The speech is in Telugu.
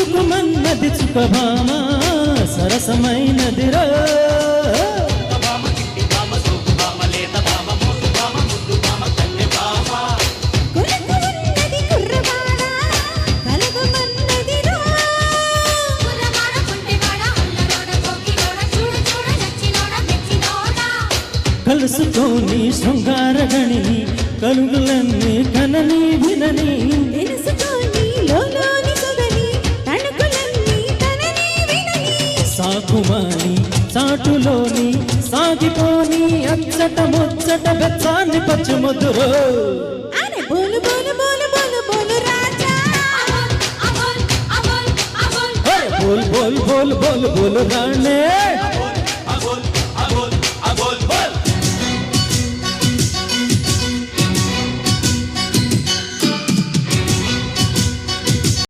చురుకుమన్నది చుకభామ సరసమైనదిరా కలుసుకోని శృంగార గణిని కలుగులన్నీ కనని వినని సాకుమాని చాటులోని సాగిపోని అచ్చట ముచ్చట బెచ్చాన్ని పచ్చిముదురు బోల్ బోల్ బోల్ బోల్ బోల్ బోల్ రాణే